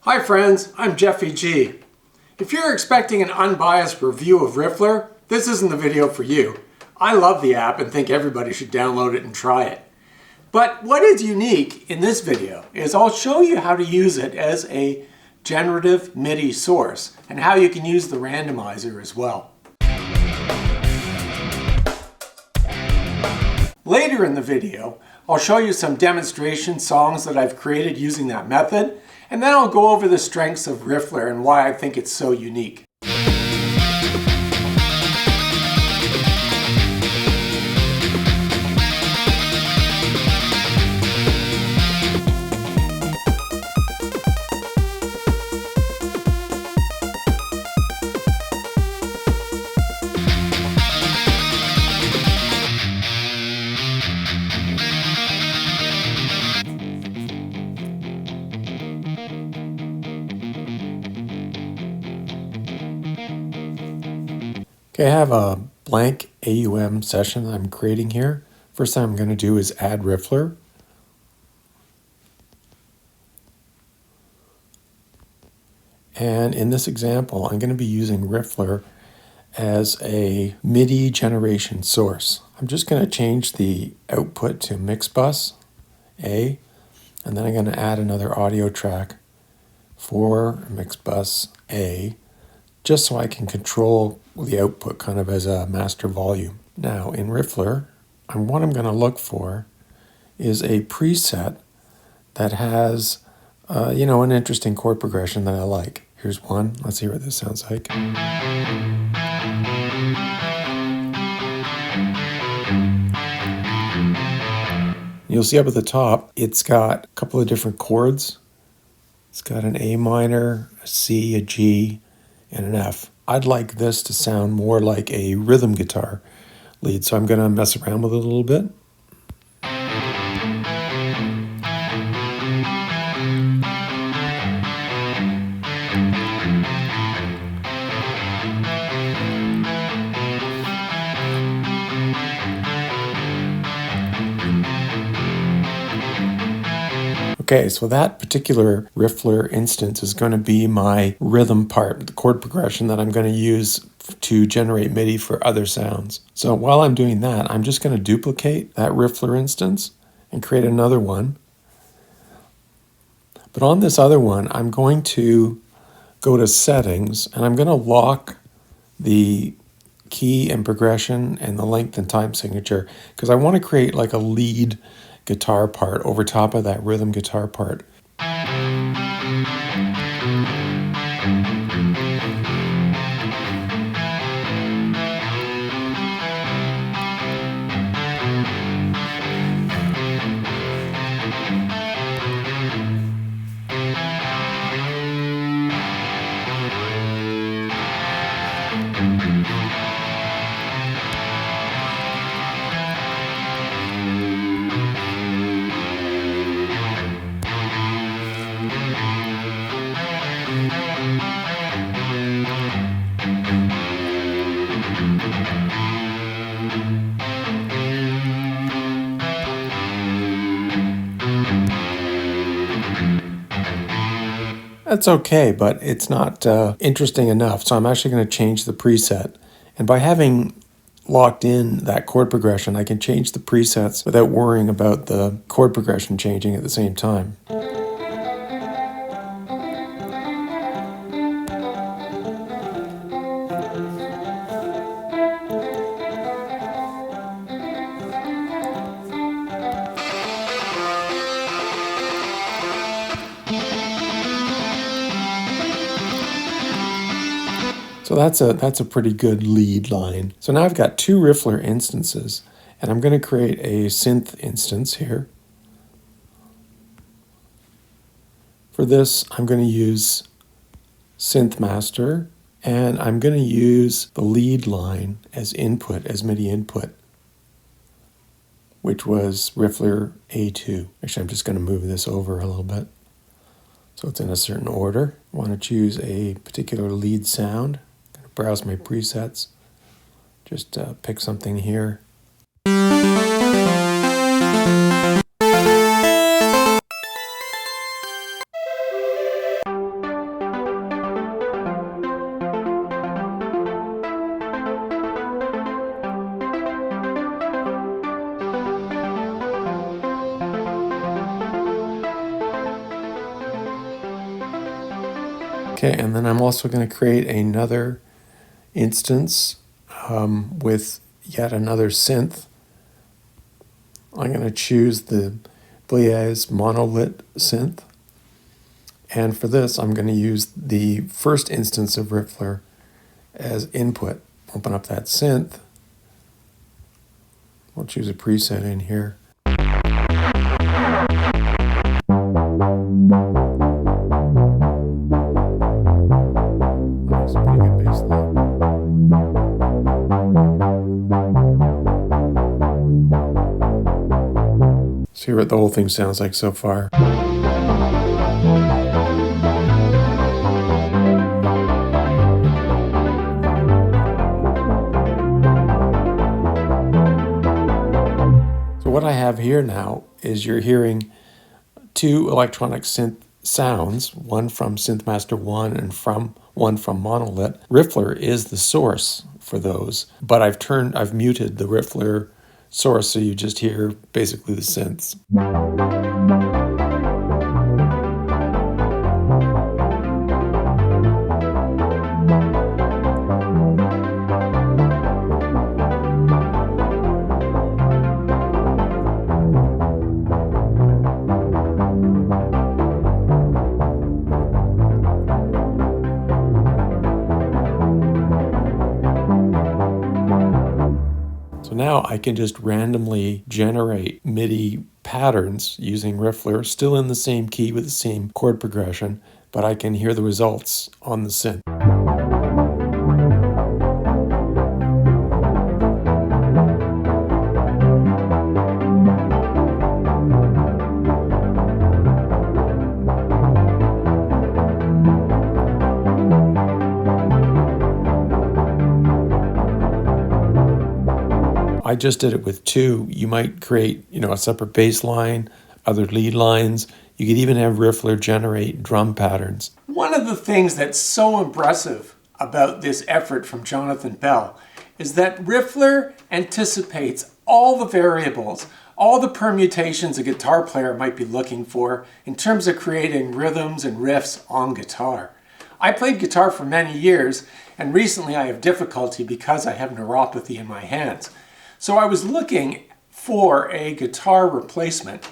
Hi friends, I'm Jeffy G. If you're expecting an unbiased review of Riffler, this isn't the video for you. I love the app and think everybody should download it and try it. But what is unique in this video is I'll show you how to use it as a generative MIDI source and how you can use the randomizer as well. Later in the video, I'll show you some demonstration songs that I've created using that method, and then I'll go over the strengths of Riffler and why I think it's so unique. Okay, I have a blank AUM session that I'm creating here. First thing I'm going to do is add Riffler. And in this example, I'm going to be using Riffler as a MIDI generation source. I'm just going to change the output to Mixbox A, and then I'm going to add another audio track for Mixbox A, just so I can control the output kind of as a master volume. Now in Riffler, what I'm going to look for is a preset that has, an interesting chord progression that I like. Here's one. Let's see what this sounds like. You'll see up at the top, it's got a couple of different chords. It's got an A minor, a C, a G, and an F. I'd like this to sound more like a rhythm guitar lead, so I'm going to mess around with it a little bit. Okay, so that particular Riffler instance is going to be my rhythm part, the chord progression that I'm going to use to generate MIDI for other sounds. So while I'm doing that, I'm just going to duplicate that Riffler instance and create another one. But on this other one, I'm going to go to Settings, and I'm going to lock the key and progression and the length and time signature, because I want to create like a lead guitar part over top of that rhythm guitar part. That's okay, but it's not interesting enough, so I'm actually going to change the preset. And by having locked in that chord progression, I can change the presets without worrying about the chord progression changing at the same time. So that's a pretty good lead line. So now I've got two Riffler instances, and I'm going to create a synth instance here. For this, I'm going to use Synth Master, and I'm going to use the lead line as input, as MIDI input, which was Riffler A2. Actually, I'm just going to move this over a little bit so it's in a certain order. I want to choose a particular lead sound. Browse my presets, just pick something here. Okay, and then I'm also going to create another instance with yet another synth. I'm going to choose the Bliez monolith synth. And for this, I'm going to use the first instance of Riffler as input. Open up that synth. We'll choose a preset in here. That's a pretty good bass line. Let's hear what the whole thing sounds like so far. So what I have here now is you're hearing two electronic synth sounds, one from Synthmaster 1 and one from Monolith. Riffler is the source for those, but I've muted the Riffler source so you just hear basically the synths. So now I can just randomly generate MIDI patterns using Riffler, still in the same key with the same chord progression, but I can hear the results on the synth. I just did it with two. You might create, a separate bass line, other lead lines. You could even have Riffler generate drum patterns. One of the things that's so impressive about this effort from Jonathan Bell is that Riffler anticipates all the variables, all the permutations a guitar player might be looking for in terms of creating rhythms and riffs on guitar. I played guitar for many years, and recently I have difficulty because I have neuropathy in my hands. So I was looking for a guitar replacement,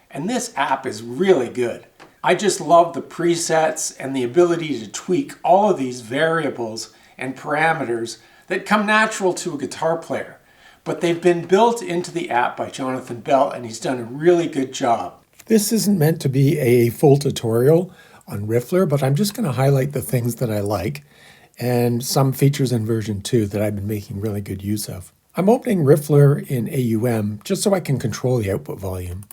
and this app is really good. I just love the presets and the ability to tweak all of these variables and parameters that come natural to a guitar player. But they've been built into the app by Jonathan Bell, and he's done a really good job. This isn't meant to be a full tutorial on Riffler, but I'm just going to highlight the things that I like and some features in version 2 that I've been making really good use of. I'm opening Riffler in AUM just so I can control the output volume.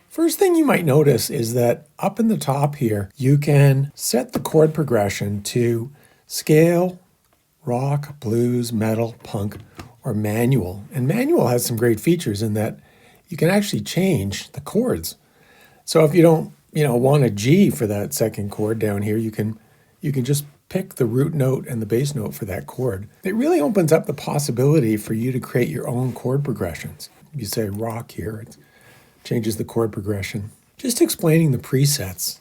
First thing you might notice is that up in the top here, you can set the chord progression to scale, rock, blues, metal, punk, or manual. And manual has some great features in that you can actually change the chords. So if you don't, want a G for that second chord down here, you can just pick the root note and the bass note for that chord. It really opens up the possibility for you to create your own chord progressions. You say rock here, it changes the chord progression. Just explaining the presets.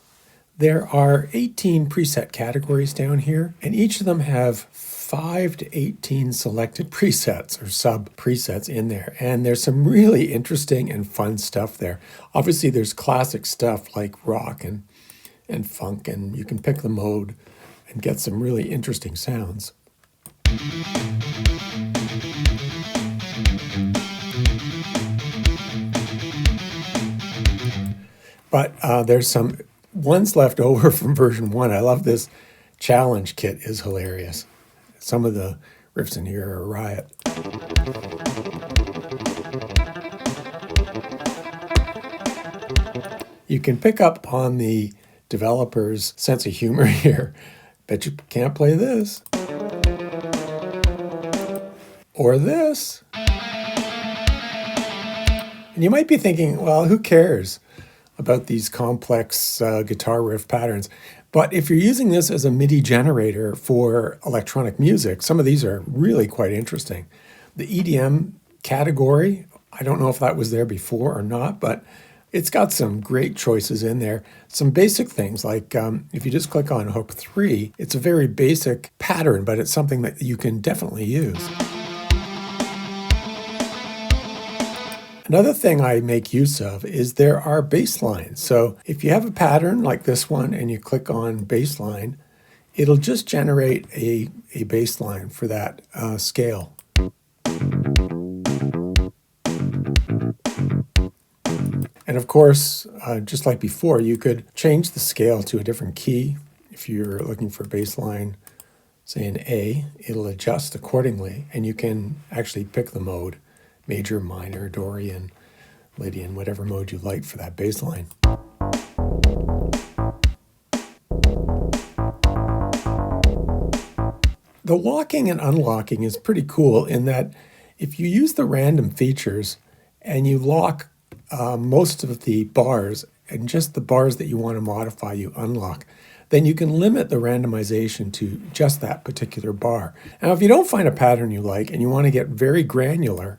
There are 18 preset categories down here, and each of them have 5 to 18 selected presets or sub-presets in there. And there's some really interesting and fun stuff there. Obviously, there's classic stuff like rock and funk, and you can pick the mode and get some really interesting sounds. But there's some ones left over from version 1. I love this challenge kit, is hilarious. Some of the riffs in here are a riot. You can pick up on the developer's sense of humor here. Bet you can't play this. Or this. And you might be thinking, well, who cares about these complex guitar riff patterns? But if you're using this as a MIDI generator for electronic music, some of these are really quite interesting. The EDM category, I don't know if that was there before or not, but It's got some great choices in there. Some basic things like if you just click on hook 3, it's a very basic pattern, but it's something that you can definitely use. Another thing I make use of is there are bass lines. So if you have a pattern like this one and you click on bass line, it'll just generate a bass line for that scale. And of course, just like before, you could change the scale to a different key. If you're looking for bass line, say in A, it'll adjust accordingly, and you can actually pick the mode, major, minor, Dorian, Lydian, whatever mode you like for that bass line. The locking and unlocking is pretty cool in that if you use the random features and you lock most of the bars and just the bars that you want to modify you unlock, then you can limit the randomization to just that particular bar. Now, if you don't find a pattern you like and you want to get very granular,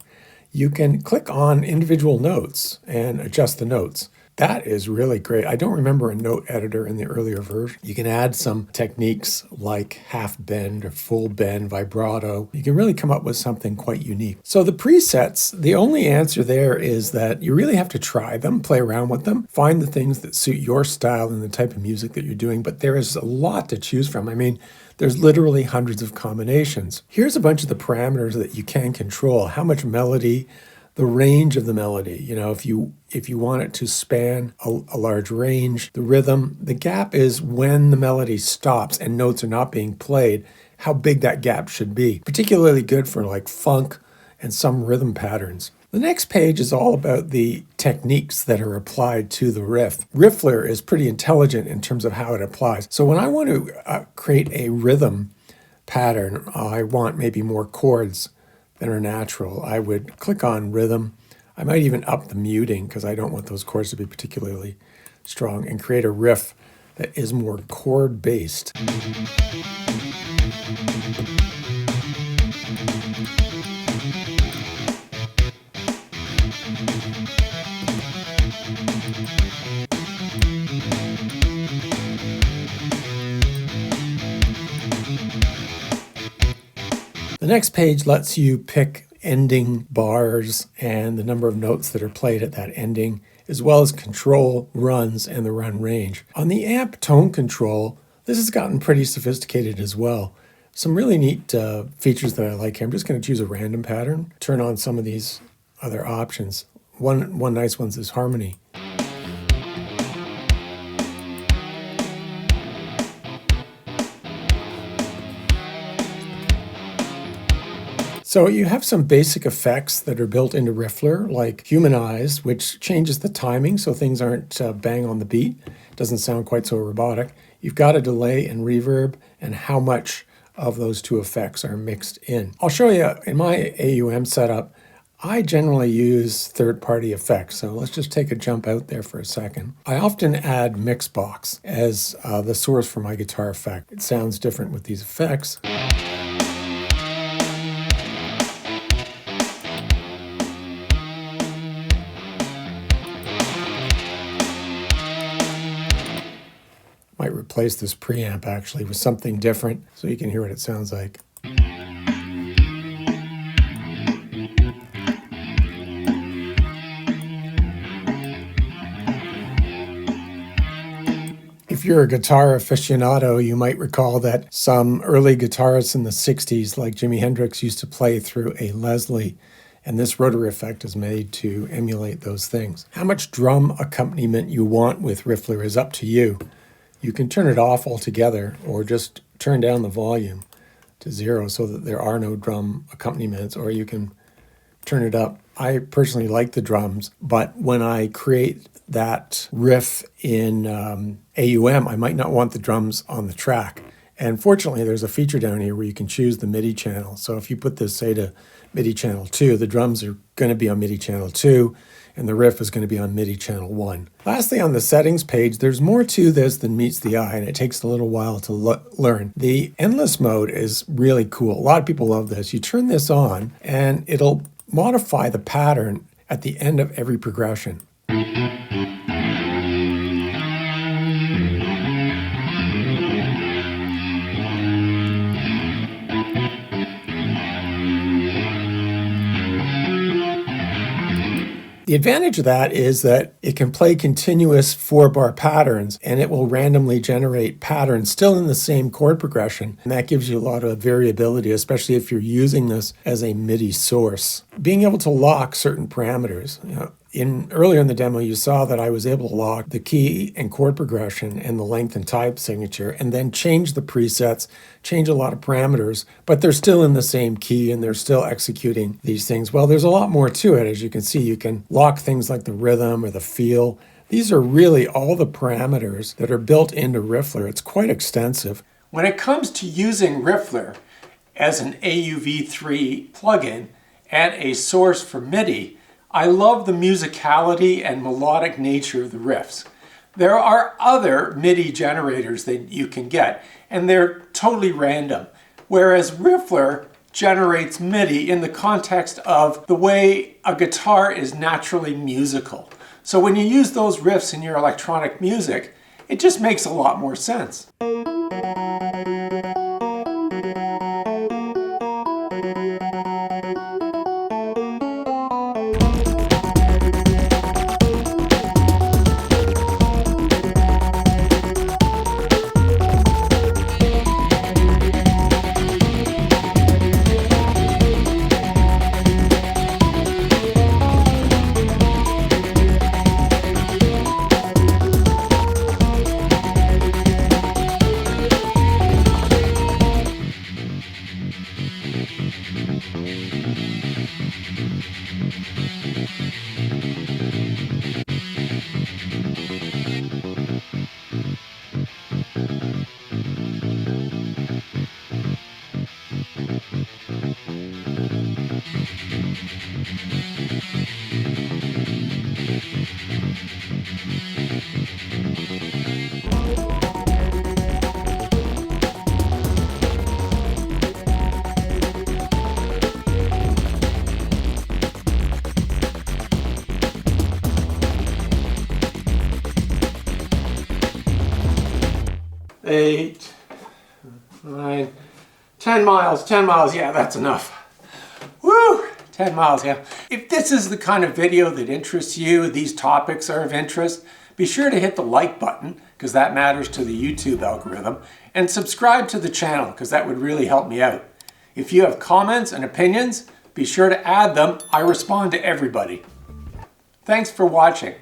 you can click on individual notes and adjust the notes. That is really great. I don't remember a note editor in the earlier version. You can add some techniques like half bend or full bend, vibrato. You can really come up with something quite unique. So the presets, the only answer there is that you really have to try them, play around with them, find the things that suit your style and the type of music that you're doing. But there is a lot to choose from. I mean, there's literally hundreds of combinations. Here's a bunch of the parameters that you can control. How much melody, the range of the melody. You know, if you want it to span a large range, the rhythm, the gap is when the melody stops and notes are not being played, how big that gap should be. Particularly good for like funk and some rhythm patterns. The next page is all about the techniques that are applied to the riff. Riffler is pretty intelligent in terms of how it applies. So when I want to create a rhythm pattern, I want maybe more chords that are natural. I would click on rhythm. I might even up the muting because I don't want those chords to be particularly strong, and create a riff that is more chord based. The next page lets you pick ending bars and the number of notes that are played at that ending, as well as control runs and the run range. On the amp tone control, this has gotten pretty sophisticated as well. Some really neat features that I like here. I'm just going to choose a random pattern, turn on some of these other options. One nice one is harmony. So you have some basic effects that are built into Riffler, like humanize, which changes the timing so things aren't bang on the beat. Doesn't sound quite so robotic. You've got a delay and reverb and how much of those two effects are mixed in. I'll show you in my AUM setup, I generally use third-party effects. So let's just take a jump out there for a second. I often add Mixbox as the source for my guitar effect. It sounds different with these effects. Might replace this preamp actually with something different so you can hear what it sounds like. If you're a guitar aficionado, you might recall that some early guitarists in the 60s, like Jimi Hendrix, used to play through a Leslie, and this rotary effect is made to emulate those things. How much drum accompaniment you want with Riffler is up to you. You can turn it off altogether or just turn down the volume to 0 so that there are no drum accompaniments, or you can turn it up. I personally like the drums, but when I create that riff in AUM, I might not want the drums on the track. And fortunately, there's a feature down here where you can choose the MIDI channel. So if you put this, say, to MIDI channel 2, the drums are going to be on MIDI channel 2, and the riff is going to be on MIDI channel 1. Lastly, on the settings page, there's more to this than meets the eye, and it takes a little while to learn. The endless mode is really cool. A lot of people love this. You turn this on, and it'll modify the pattern at the end of every progression. The advantage of that is that it can play continuous 4-bar patterns, and it will randomly generate patterns still in the same chord progression. And that gives you a lot of variability, especially if you're using this as a MIDI source. Being able to lock certain parameters. Earlier in the demo, you saw that I was able to lock the key and chord progression and the length and type signature, and then change the presets, change a lot of parameters, but they're still in the same key and they're still executing these things. Well, there's a lot more to it. As you can see, you can lock things like the rhythm or the feel. These are really all the parameters that are built into Riffler. It's quite extensive. When it comes to using Riffler as an AUV3 plugin and a source for MIDI, I love the musicality and melodic nature of the riffs. There are other MIDI generators that you can get, and they're totally random, whereas Riffler generates MIDI in the context of the way a guitar is naturally musical. So when you use those riffs in your electronic music, it just makes a lot more sense. Eight, 9, 10 miles, 10 miles, yeah, that's enough. Woo, 10 miles, yeah. If this is the kind of video that interests you, these topics are of interest, be sure to hit the like button, because that matters to the YouTube algorithm, and subscribe to the channel, because that would really help me out. If you have comments and opinions, be sure to add them. I respond to everybody. Thanks for watching.